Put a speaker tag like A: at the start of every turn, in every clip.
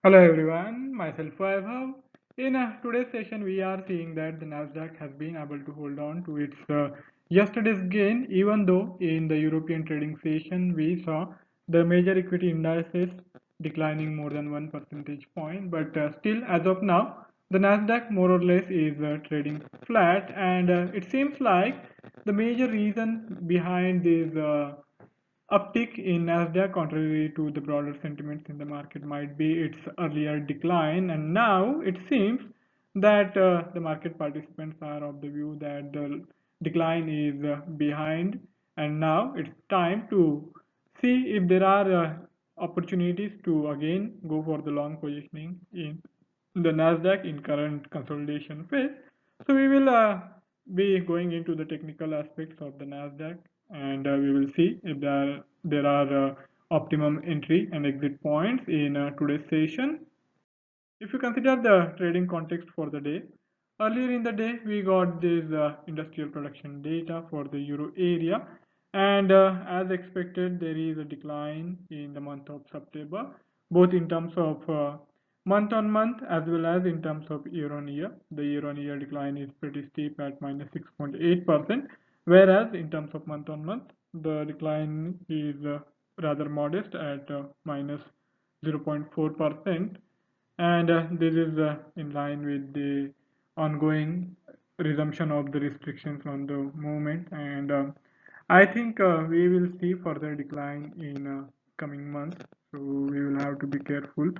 A: Hello everyone, myself Vaibhav. In today's session, we are seeing that the Nasdaq has been able to hold on to its yesterday's gain, even though in the European trading session we saw the major equity indices declining more than 1 percentage point. But still, as of now, the Nasdaq more or less is trading flat, and it seems like the major reason behind this uptick in Nasdaq, contrary to the broader sentiments in the market, might be its earlier decline, and now it seems that the market participants are of the view that the decline is behind, and now it's time to see if there are opportunities to again go for the long positioning in the Nasdaq in current consolidation phase. So we will be going into the technical aspects of the Nasdaq, and we will see if there are optimum entry and exit points in today's session. If you consider the trading context for the day, earlier in the day we got this industrial production data for the euro area, and as expected, there is a decline in the month of September, both in terms of month on month as well as in terms of year on year. The year on year decline is pretty steep at minus 6.8%, whereas in terms of month on month, the decline is rather modest at minus 0.4%, and this is in line with the ongoing resumption of the restrictions on the movement, and I think we will see further decline in coming months, so we will have to be careful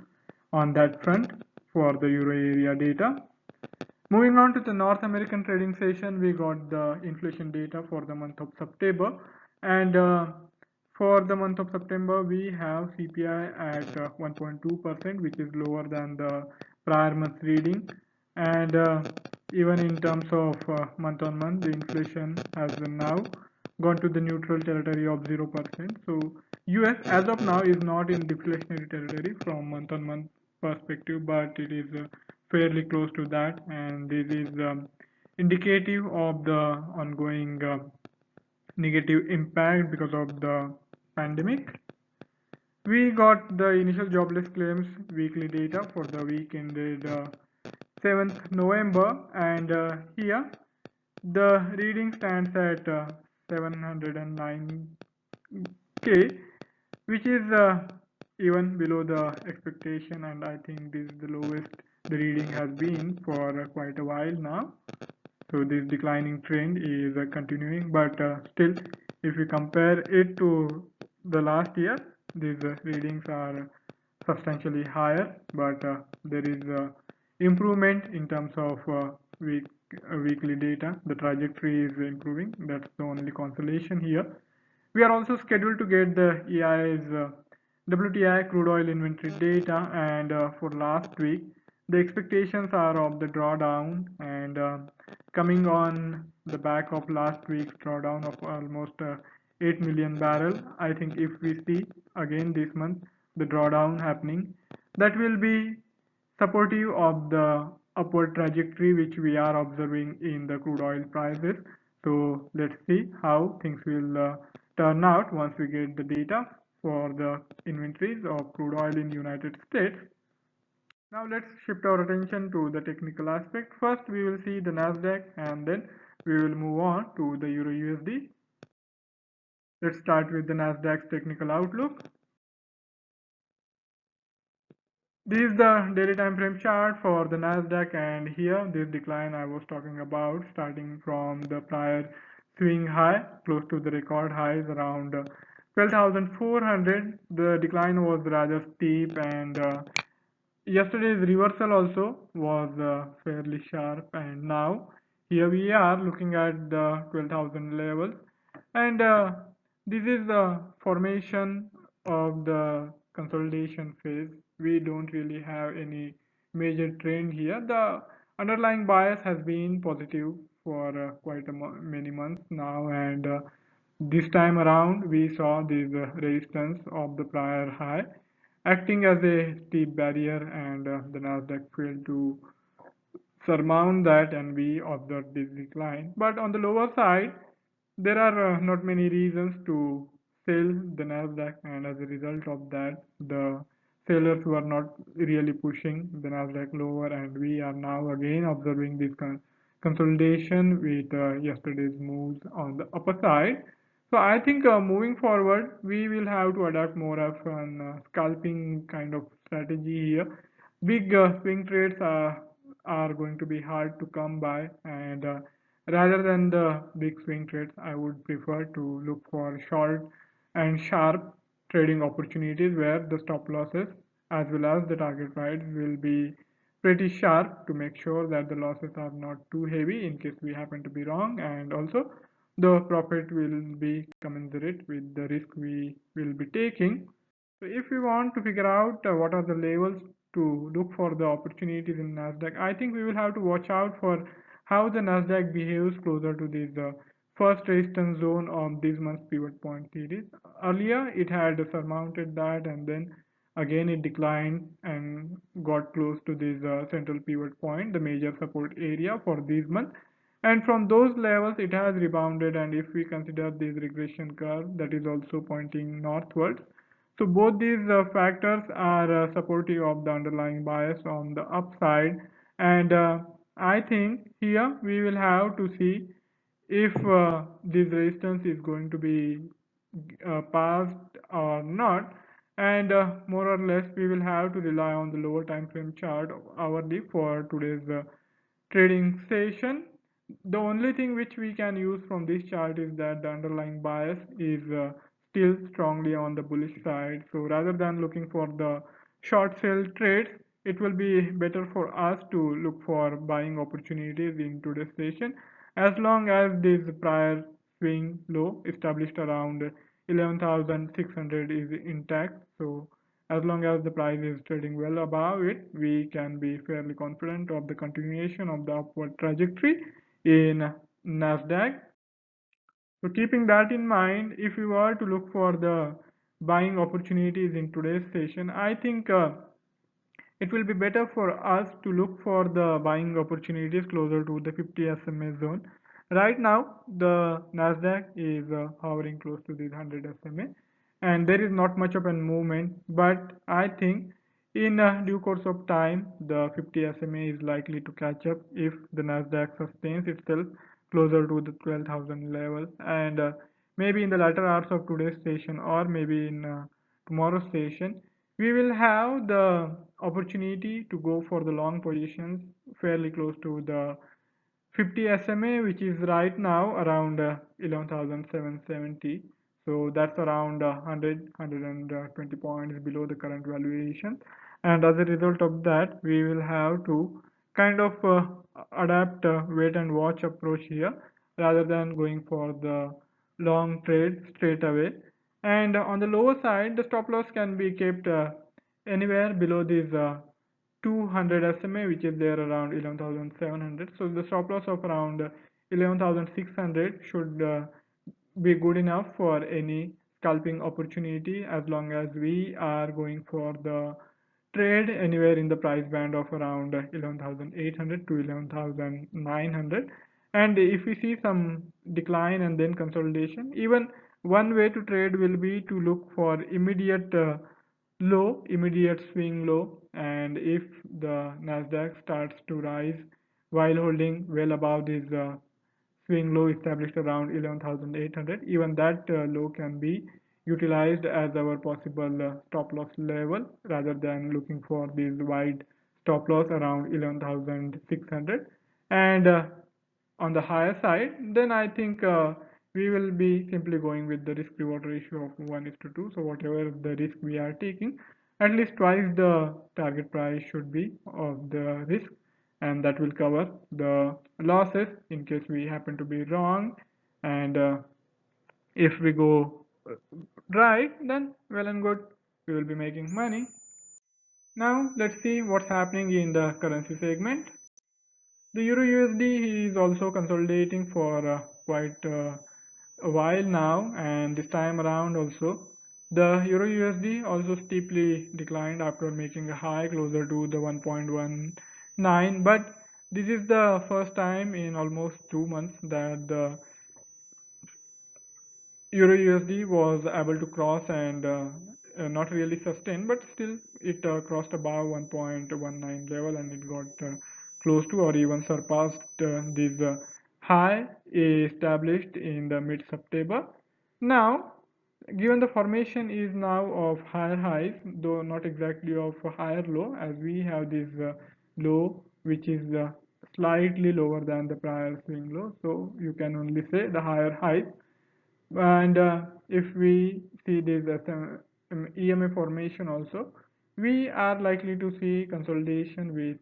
A: on that front for the euro area data. Moving on to the North American trading session, we got the inflation data for the month of September, and for the month of September, we have CPI at 1.2%, which is lower than the prior month reading, and even in terms of month on month, the inflation has now gone to the neutral territory of 0%. So US as of now is not in deflationary territory from month on month perspective, but it is fairly close to that, and this is indicative of the ongoing negative impact because of the pandemic. We got the initial jobless claims weekly data for the week ended 7th November, and here the reading stands at 709K, which is even below the expectation, and I think this is the lowest the reading has been for quite a while now. So this declining trend is continuing, but still, if we compare it to the last year, these readings are substantially higher, but there is improvement in terms of weekly data. The trajectory is improving. That's the only consolation here. We are also scheduled to get the EI's WTI crude oil inventory data, and for last week, the expectations are of the drawdown, and coming on the back of last week's drawdown of almost 8 million barrel. I think if we see again this month the drawdown happening, that will be supportive of the upward trajectory which we are observing in the crude oil prices. So let's see how things will turn out once we get the data for the inventories of crude oil in United States. Now let's shift our attention to the technical aspect. First we will see the Nasdaq, and then we will move on to the Euro USD. Let's start with the Nasdaq's technical outlook. This is the daily time frame chart for the Nasdaq, and here this decline I was talking about, starting from the prior swing high close to the record highs around 12,400. The decline was rather steep, and yesterday's reversal also was fairly sharp, and now here we are looking at the 12,000 level, and this is the formation of the consolidation phase. We don't really have any major trend here. The underlying bias has been positive for quite many months now, and this time around we saw this resistance of the prior high acting as a steep barrier, and the Nasdaq failed to surmount that, and we observed this decline. But on the lower side, there are not many reasons to sell the Nasdaq, and as a result of that, the sellers were not really pushing the Nasdaq lower, and we are now again observing this consolidation with yesterday's moves on the upper side. So I think moving forward, we will have to adapt more of an scalping kind of strategy here. Big swing trades are going to be hard to come by, and rather than the big swing trades, I would prefer to look for short and sharp trading opportunities where the stop losses as well as the target price will be pretty sharp to make sure that the losses are not too heavy in case we happen to be wrong, and also the profit will be commensurate with the risk we will be taking. So if we want to figure out what are the levels to look for the opportunities in Nasdaq, I think we will have to watch out for how the Nasdaq behaves closer to this first resistance zone of this month's pivot point series. Earlier, it had surmounted that, and then again it declined and got close to this central pivot point, the major support area for this month. And from those levels, it has rebounded. And if we consider this regression curve, that is also pointing northwards. So both these factors are supportive of the underlying bias on the upside, and I think here we will have to see if this resistance is going to be passed or not, and more or less we will have to rely on the lower time frame chart hourly for today's trading session. The only thing which we can use from this chart is that the underlying bias is still strongly on the bullish side. So rather than looking for the short sell trades, it will be better for us to look for buying opportunities in today's session as long as this prior swing low established around 11,600 is intact. So as long as the price is trading well above it, we can be fairly confident of the continuation of the upward trajectory in Nasdaq. So keeping that in mind, if you were to look for the buying opportunities in today's session, I think it will be better for us to look for the buying opportunities closer to the 50 SMA zone. Right now, the Nasdaq is hovering close to this 100 SMA, and there is not much of a movement. But I think in due course of time, the 50 SMA is likely to catch up if the Nasdaq sustains itself closer to the 12,000 level, and maybe in the latter hours of today's session or maybe in tomorrow's session we will have the opportunity to go for the long positions fairly close to the 50 SMA, which is right now around 11,770. So that's around 120 points below the current valuation. And as a result of that, we will have to kind of adapt a wait and watch approach here rather than going for the long trade straight away. And on the lower side, the stop loss can be kept anywhere below this 200 SMA, which is there around 11,700. So the stop loss of around 11,600 should be good enough for any scalping opportunity as long as we are going for the trade anywhere in the price band of around 11,800 to 11,900. And if we see some decline and then consolidation, even one way to trade will be to look for immediate low, immediate swing low, and if the Nasdaq starts to rise while holding well above this swing low established around 11,800, even that low can be utilized as our possible stop loss level rather than looking for this wide stop loss around 11,600. And on the higher side, then I think we will be simply going with the risk reward ratio of 1:2. So whatever the risk we are taking, at least twice the target price should be of the risk, and that will cover the losses in case we happen to be wrong. And if we go right, then well and good, we will be making money. Now let's see what's happening in the currency segment. The Euro USD is also consolidating for quite a while now, and this time around also the Euro USD also steeply declined after making a high closer to the 1.19, but this is the first time in almost 2 months that the Euro USD was able to cross and not really sustained, but still it crossed above 1.19 level, and it got close to or even surpassed this high established in the mid-September. Now, given the formation is now of higher highs, though not exactly of a higher low, as we have this low which is slightly lower than the prior swing low, so you can only say the higher highs. And if we see this as an EMA formation also, we are likely to see consolidation with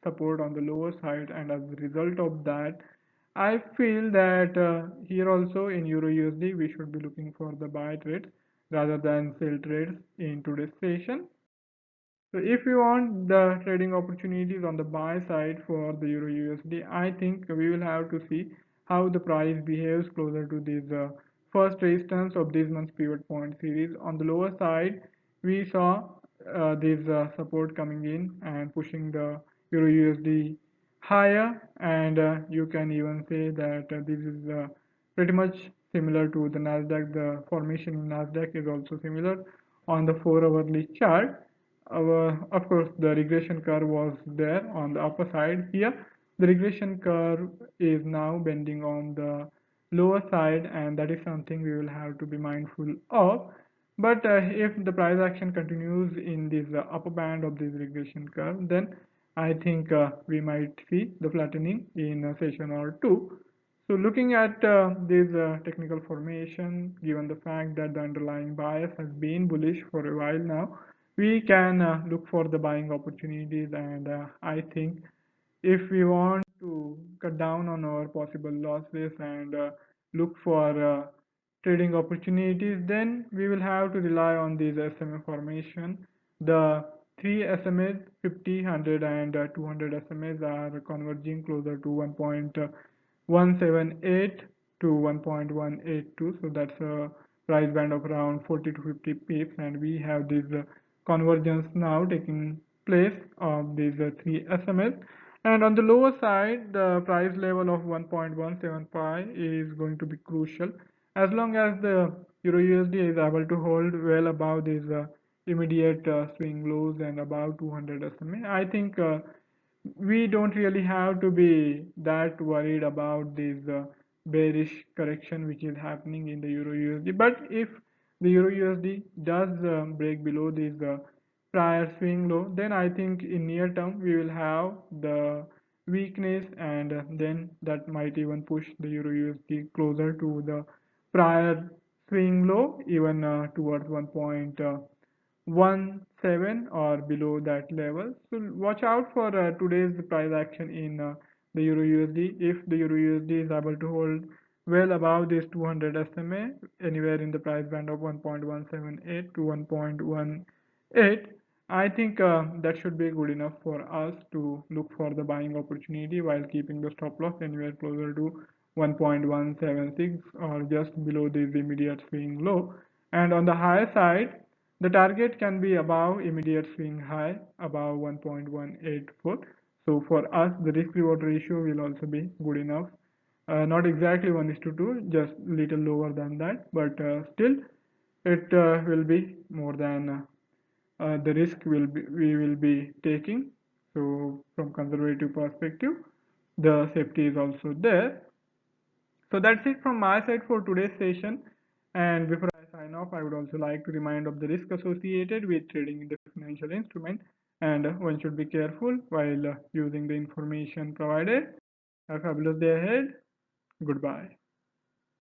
A: support on the lower side, and as a result of that, I feel that here also in Euro USD we should be looking for the buy trades rather than sell trades in today's session. So if you want the trading opportunities on the buy side for the Euro USD, I think we will have to see how the price behaves closer to this first resistance of this month's pivot point series. On the lower side, we saw this support coming in and pushing the Euro USD higher, and you can even say that this is pretty much similar to the Nasdaq. The formation in Nasdaq is also similar on the 4 hourly chart. Of course, the regression curve was there on the upper side. Here, the regression curve is now bending on the lower side, and that is something we will have to be mindful of. But if the price action continues in this upper band of this regression curve, then I think we might see the flattening in a session or two. So looking at this technical formation, given the fact that the underlying bias has been bullish for a while now, we can look for the buying opportunities, and I think if we want to cut down on our possible losses and look for trading opportunities, then we will have to rely on these SMA formation. The three SMAs, 50, 100 and 200 SMAs are converging closer to 1.178 to 1.182, so that's a price band of around 40 to 50 pips, and we have this convergence now taking place of these three SMAs. And on the lower side, the price level of 1.175 is going to be crucial. As long as the Euro USD is able to hold well above these immediate swing lows and above 200 SMA, I think we don't really have to be that worried about this bearish correction which is happening in the Euro USD. But if the Euro USD does break below this prior swing low, then I think in near term we will have the weakness, and then that might even push the Euro USD closer to the prior swing low, even towards 1.17 or below that level. So watch out for today's price action in the Euro USD. If the Euro USD is able to hold well above this 200 SMA, anywhere in the price band of 1.178 to 1.18, I think that should be good enough for us to look for the buying opportunity while keeping the stop loss anywhere closer to 1.176 or just below this immediate swing low. And on the higher side, the target can be above immediate swing high, above 1.184. So for us, the risk reward ratio will also be good enough. Not exactly 1:2, just little lower than that, but still it will be more than the risk we will be taking. So from conservative perspective, the safety is also there. So that's it from my side for today's session. And before I sign off, I would also like to remind of the risk associated with trading in the financial instrument, and one should be careful while using the information provided. Have a fabulous day ahead. Goodbye.